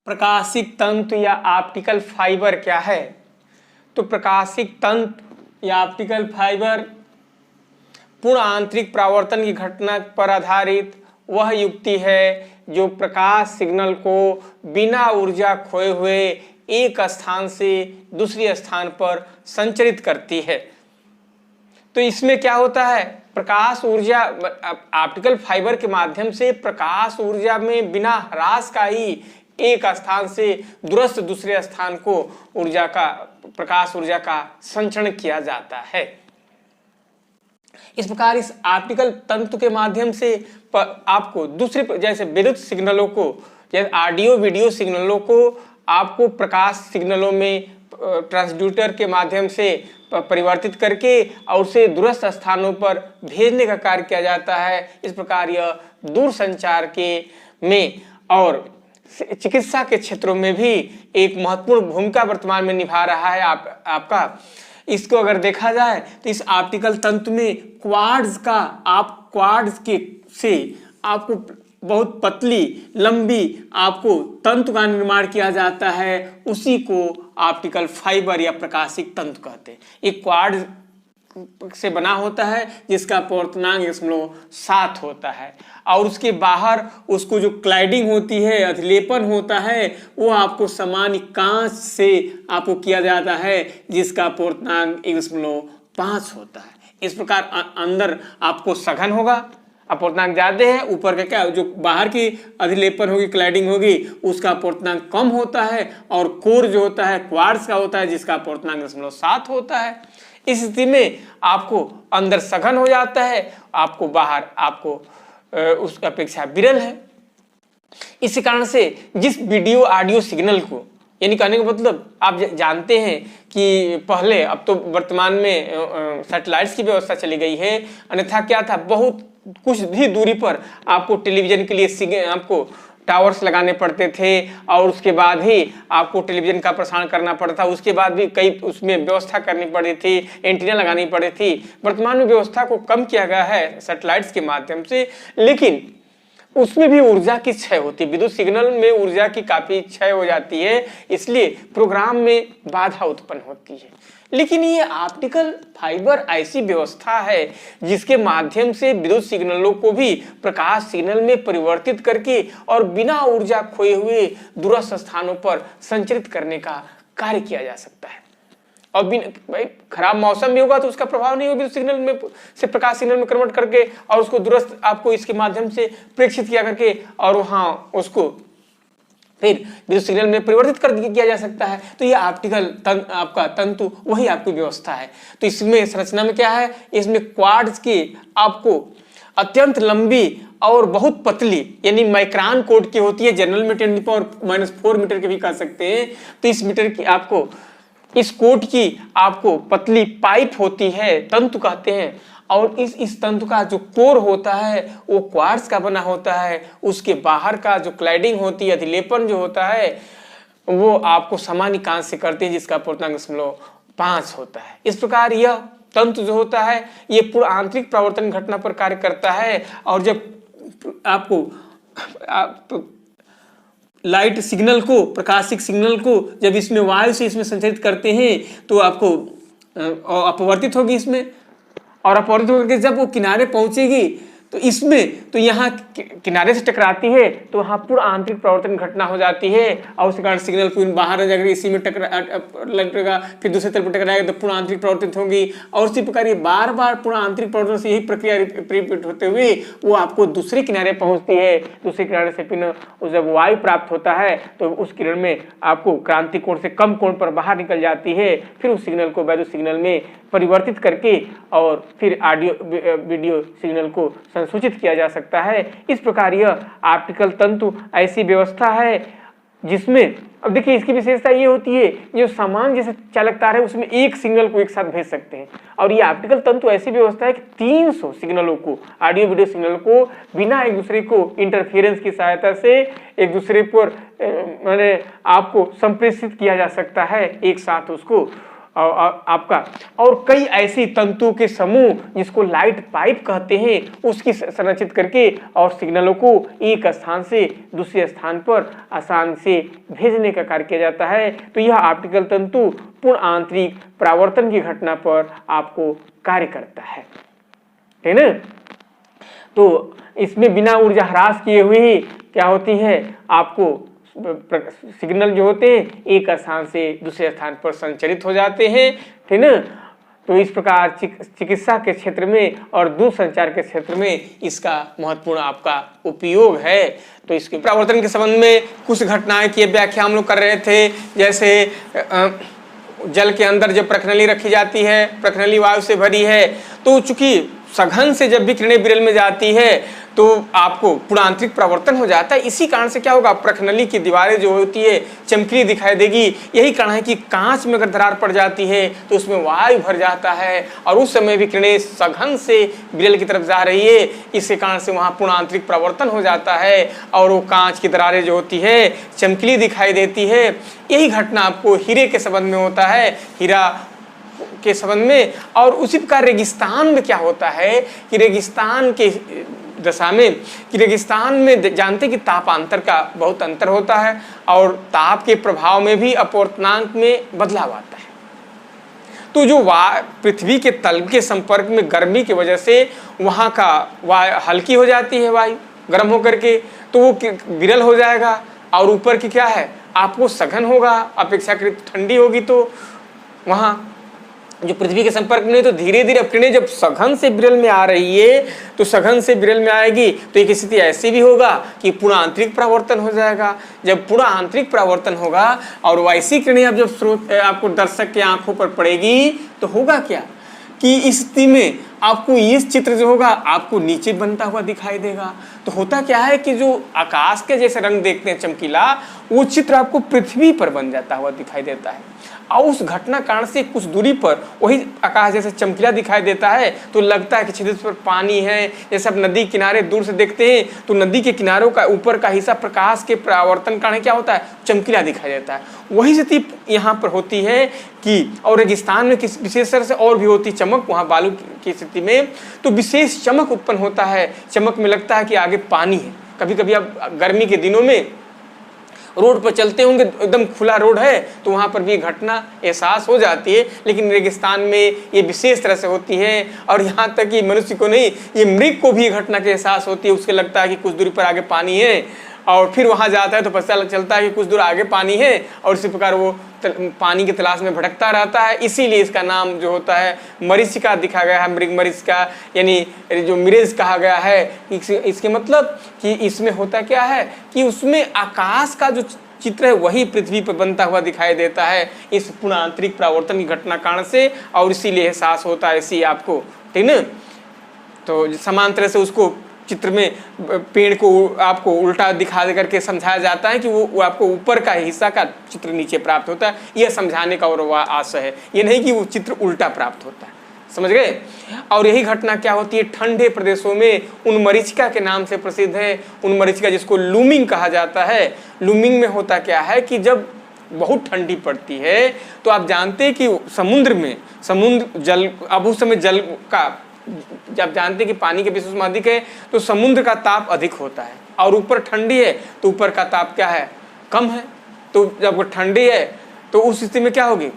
प्रकाशिक तंतु या optical fibre क्या है? तो प्रकाशिक तंतु या ऑप्टिकल फाइबर पूर्ण आंतरिक परावर्तन की घटना पर आधारित वह युक्ति है जो प्रकाश सिग्नल को बिना ऊर्जा खोए हुए एक स्थान से दूसरे स्थान पर संचरित करती है। तो इसमें क्या होता है, प्रकाश ऊर्जा ऑप्टिकल फाइबर के माध्यम से प्रकाश ऊर्जा में बिना ह्रास का ही एक स्थान से दूरस्थ दूसरे स्थान को प्रकाश ऊर्जा का संचरण किया जाता है। इस प्रकार इस ऑप्टिकल तंतु के माध्यम से आपको दूसरे जैसे विद्युत सिग्नलों को, जैसे ऑडियो वीडियो सिग्नलों को आपको प्रकाश सिग्नलों में ट्रांसड्यूसर के माध्यम से परिवर्तित करके और उसे दूरस्थ स्थानों पर भेजने का कार्य किया जाता है। इस प्रकार यह दूर संचार के में और चिकित्सा के क्षेत्रों में भी एक महत्वपूर्ण भूमिका वर्तमान में निभा रहा है। आपका इसको अगर देखा जाए तो इस ऑप्टिकल तंतु में क्वार्ट्ज के से आपको बहुत पतली लंबी आपको तंतु का निर्माण किया जाता है, उसी को ऑप्टिकल फाइबर या प्रकाशिक तंतु कहते हैं। एक क्वार्ट्ज से बना होता है जिसका अपवर्तनांक 1.7 होता है और उसके बाहर उसको जो क्लाइडिंग होती है, अधिलेपन होता है, वो आपको सामान्य कांच से आपको किया जाता है जिसका अपवर्तनांक 1.5 होता है। इस प्रकार अंदर आपको सघन होगा, अपवर्तनांक ज्यादा है, ऊपर का क्या जो बाहर की अधिलेपन होगी, क्लाइडिंग होगी, उसका अपवर्तनांक कम होता है और कोर जो होता है क्वार्ट्ज का होता है जिसका अपवर्तनांक 1.7 होता है। इस स्थिति में आपको अंदर सघन हो जाता है, आपको बाहर आपको उस अपेक्षा विरल है। इसी कारण से जिस वीडियो ऑडियो सिग्नल को, यानी कहने का मतलब आप जानते हैं कि पहले, अब तो वर्तमान में सैटेलाइट्स की व्यवस्था चली गई है, अन्यथा क्या था, बहुत कुछ भी दूरी पर आपको टेलीविजन के लिए आपको टावर्स लगाने पड़ते थे और उसके बाद ही आपको टेलीविजन का प्रसारण करना पड़ता था। उसके बाद भी कई उसमें व्यवस्था करनी पड़ी थी, एंटीना लगानी पड़ी थी। वर्तमान में व्यवस्था को कम किया गया है सैटेलाइट्स के माध्यम से, लेकिन उसमें भी ऊर्जा की क्षय होती है। विद्युत सिग्नल में ऊर्जा की काफी क्षय हो जाती है, इसलिए प्रोग्राम में बाधा उत्पन्न होती है। लेकिन ये ऑप्टिकल फाइबर ऐसी व्यवस्था है जिसके माध्यम से विद्युत सिग्नलों को भी प्रकाश सिग्नल में परिवर्तित करके और बिना ऊर्जा खोए हुए दूरस्थ स्थानों पर संचरित करने का कार्य किया जा सकता है। और भाई खराब मौसम भी होगा तो उसका प्रभाव नहीं होगा, सिग्नल में से प्रकाश सिग्नल में कन्वर्ट करके और उसको दूरस्थ आपको इसके माध्यम से प्रेक्षित किया करके और वहां उसको फिर विद्युत सिग्नल में परिवर्तित कर किया जा सकता है। तो ये ऑप्टिकल आपका तंतु वही आपकी व्यवस्था है। तो इसमें संरचना में क्या है, इसमें क्वार्ट्ज की आपको अत्यंत लंबी और बहुत पतली यानी माइक्रोन कोट की होती है, जनरल में 10⁻⁻⁴ मीटर के भी कह सकते हैं। तो इस मीटर की आपको इस कोट की आपको पतली पाइप होती है, तंतु कहते हैं। और इस तंतु का जो कोर होता है वो क्वार्ट्ज का बना होता है। उसके बाहर का जो क्लाइडिंग होती है, अधिलेपन जो होता है, वो आपको सामान्य कांच से करते हैं जिसका अपवर्तनांक 5 होता है। इस प्रकार यह तंतु जो होता है ये पूर्ण आंतरिक परावर्तन घटना पर कार्य करता है। और जब आपको लाइट सिग्नल को, प्रकाशिक सिग्नल को जब इसमें वायु से इसमें संचरित करते हैं तो आपको अपवर्तित होगी इसमें, और अपवर्तित होकर जब वो किनारे पहुंचेगी तो इसमें तो यहाँ किनारे से टकराती है तो वहाँ पूर्ण आंतरिक परावर्तन घटना हो जाती है और उसके कारण सिग्नल पूर्ण बाहर जाकर इसी में लगेगा, फिर दूसरे तरफ टकराएगा तो पूर्ण आंतरिक परावर्तित होगी। और उसी प्रकार ये बार बार पूर्ण आंतरिक परावर्तन से यही प्रक्रिया रिपीट होते हुए वो आपको दूसरे किनारे पहुँचती है। दूसरे किनारे से फिर जब वायु प्राप्त होता है तो उस किरण में आपको क्रांति कोण से कम कोण पर बाहर निकल जाती है। फिर उस सिग्नल को वैद्युत सिग्नल में परिवर्तित करके और फिर ऑडियो वीडियो सिग्नल को संसूचित किया जा सकता है। इस प्रकार यह ऑप्टिकल तंतु ऐसी व्यवस्था है जिसमें, अब देखिए इसकी विशेषता ये होती है, जो सामान जैसे चालक तार है उसमें एक सिग्नल को एक साथ भेज सकते हैं। और ये ऑप्टिकल तंतु ऐसी व्यवस्था है कि 300 सिग्नलों को, ऑडियो वीडियो सिग्नल को बिना एक दूसरे को इंटरफेरेंस की सहायता से एक दूसरे पर आपको संप्रेषित किया जा सकता है, एक साथ उसको आपका और कई ऐसी तंतुओं के समूह जिसको लाइट पाइप कहते हैं उसकी संरचित करके और सिग्नलों को एक स्थान से दूसरे स्थान पर आसान से भेजने का कार्य किया जाता है। तो यह ऑप्टिकल तंतु पूर्ण आंतरिक परावर्तन की घटना पर आपको कार्य करता है, ठीक है ना। तो इसमें बिना ऊर्जा ह्रास किए हुए क्या होती है, आपको सिग्नल जो होते हैं एक स्थान से दूसरे स्थान पर संचरित हो जाते हैं, ठीक ना। तो इस प्रकार चिकित्सा के क्षेत्र में और दूरसंचार के क्षेत्र में इसका महत्वपूर्ण आपका उपयोग है। तो इसके परावर्तन के संबंध में कुछ घटनाएं की व्याख्या हम लोग कर रहे थे, जैसे जल के अंदर जब प्रखनली रखी जाती है, प्रखनली वायु से भरी है, तो चूंकि सघन से जब भी किरणें विरल में जाती है तो आपको पूर्णांतरिक परावर्तन हो जाता है। इसी कारण से क्या होगा, प्रखनली की दीवारें जो होती है चमकीली दिखाई देगी। यही कारण है कि कांच में अगर दरार पड़ जाती है तो उसमें वायु भर जाता है और उस समय भी किरणें सघन से विरल की तरफ जा रही है, इसके कारण से वहाँ पूर्णांतरिक परावर्तन हो जाता है और वो कांच की दरारें जो होती है चमकीली दिखाई देती है। यही घटना आपको हीरे के संबंध में होता है, हीरा के संबंध में। और उसी प्रकार रेगिस्तान में क्या होता है कि रेगिस्तान के दशा में, कि रेगिस्तान में जानते कि तापांतर का बहुत अंतर होता है और ताप के प्रभाव में भी अपवर्तनांक में बदलाव आता है। तो जो पृथ्वी के तल के संपर्क में गर्मी की वजह से वहाँ का वायु हल्की हो जाती है, वायु गर्म होकर के, तो वो विरल हो जाएगा और ऊपर की क्या है आपको सघन होगा, अपेक्षाकृत ठंडी होगी। तो वहाँ जो पृथ्वी के संपर्क में, तो धीरे धीरे किरणें जब सघन से विरल में आ रही है तो सघन से विरल में आएगी तो एक स्थिति ऐसी भी होगा कि पूर्ण आंतरिक परावर्तन हो जाएगा। जब पूरा आंतरिक परावर्तन होगा और वैसी किरणें अब जब स्रोत आपको दर्शक के आंखों पर पड़ेगी तो होगा क्या कि इस स्थिति में आपको ये चित्र जो होगा आपको नीचे बनता हुआ दिखाई देगा। तो होता क्या है कि जो आकाश के जैसे रंग देखते हैं चमकीला, वो चित्र आपको पृथ्वी पर बन जाता हुआ दिखाई देता है और उस घटना कारण से कुछ दूरी पर वही आकाश जैसे चमकीला दिखाई देता है तो लगता है कि छिद्र पर पानी है। जैसे आप नदी किनारे दूर से देखते हैं तो नदी के किनारों का ऊपर का हिस्सा प्रकाश के परावर्तन कारण क्या होता है, चमकीला दिखाई देता है। वही स्थिति यहाँ पर होती है कि और रेगिस्तान में किस विशेष तरह से और भी होती चमक, वहाँ बालू की स्थिति में तो विशेष चमक उत्पन्न होता है। चमक में लगता है कि आगे पानी है। कभी कभी आप गर्मी के दिनों में रोड पर चलते होंगे, एकदम खुला रोड है तो वहाँ पर भी घटना एहसास हो जाती है, लेकिन रेगिस्तान में ये विशेष तरह से होती है। और यहाँ तक कि मनुष्य को नहीं, ये मृग को भी घटना के एहसास होती है। उसके लगता है कि कुछ दूरी पर आगे पानी है और फिर वहाँ जाता है तो पता चलता है कि कुछ दूर आगे पानी है और इसी प्रकार वो पानी की तलाश में भटकता रहता है। इसीलिए इसका नाम जो होता है मरीचिका दिखा गया है, मृग मरीचिका, यानी जो मिरेज कहा गया है। इसके मतलब कि इसमें होता क्या है कि उसमें आकाश का जो चित्र है वही पृथ्वी पर बनता हुआ दिखाई देता है इस पूर्ण आंतरिक परावर्तन की घटना कारण से, और इसीलिए एहसास होता है इसी आपको, ठीक ना। तो समान तरह से उसको चित्र में पेड़ को आपको उल्टा दिखा दे करके समझाया जाता है कि वो आपको ऊपर का हिस्सा का चित्र नीचे प्राप्त होता है, यह समझाने का और आशय है, ये नहीं कि वो चित्र उल्टा प्राप्त होता है। समझ गए। और यही घटना क्या होती है ठंडे प्रदेशों में, उन मरीचिका के नाम से प्रसिद्ध है। उन मरीचिका जिसको लूमिंग कहा जाता है। लूमिंग में होता क्या है कि जब बहुत ठंडी पड़ती है तो आप जानते हैं कि समुद्र में समुद्र जल, अब उस समय जल का जब जानते हैं कि पानी के विश्व में अधिक है तो समुद्र का ताप अधिक होता है और ऊपर ठंडी है तो ऊपर का ताप क्या है, कम है। तो जब वो ठंडी है तो उस स्थिति में क्या होगी,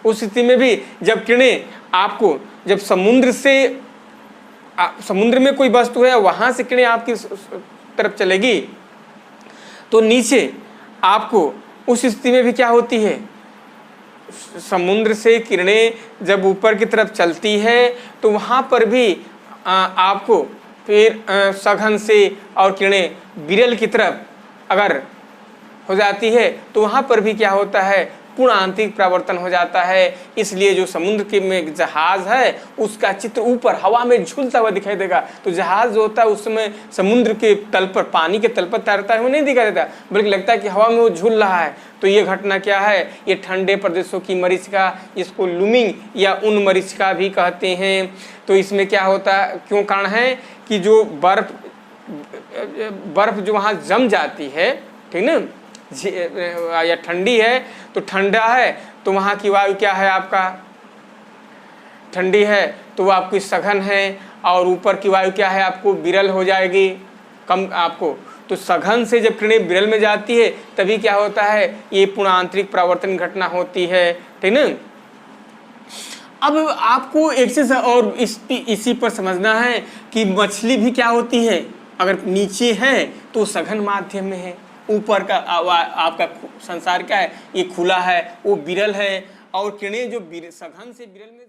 उस स्थिति में भी जब किरणें आपको जब समुद्र से समुद्र में कोई वस्तु है वहां से किरणें आपकी तरफ चलेगी तो नीचे आपको उस स्थिति में भी क्या होती है, समुद्र से किरणें जब ऊपर की तरफ चलती है तो वहाँ पर भी आपको फिर सघन से और किरणें विरल की तरफ अगर हो जाती है तो वहाँ पर भी क्या होता है, पूर्ण आंतरिक परावर्तन हो जाता है। इसलिए जो समुद्र के में जहाज है उसका चित्र ऊपर हवा में झूलता हुआ दिखाई देगा। तो जहाज जो होता है उस समय समुद्र के तल पर, पानी के तल पर तैरता है वो नहीं दिखाई देता, बल्कि लगता है कि हवा में वो झूल रहा है। तो ये घटना क्या है, ये ठंडे प्रदेशों की मरीचिका, इसको लूमिंग या उन मरीचिका भी कहते हैं। तो इसमें क्या होता है, क्यों कारण है कि जो बर्फ जो वहाँ जम जाती है, ठीक ना, या ठंडी है तो ठंडा है तो वहाँ की वायु क्या है आपका, ठंडी है तो वो आपकी सघन है, और ऊपर की वायु क्या है आपको विरल हो जाएगी, कम आपको। तो सघन से जब किरणें विरल में जाती है तभी क्या होता है, ये पूर्ण आंतरिक परावर्तन घटना होती है, ठीक ना। अब आपको एक चीज और इसी पर समझना है कि मछली भी क्या होती है, अगर नीचे है तो सघन माध्यम में है, ऊपर का आपका संसार क्या है, ये खुला है, वो विरल है, और किरणें जो सघन से विरल में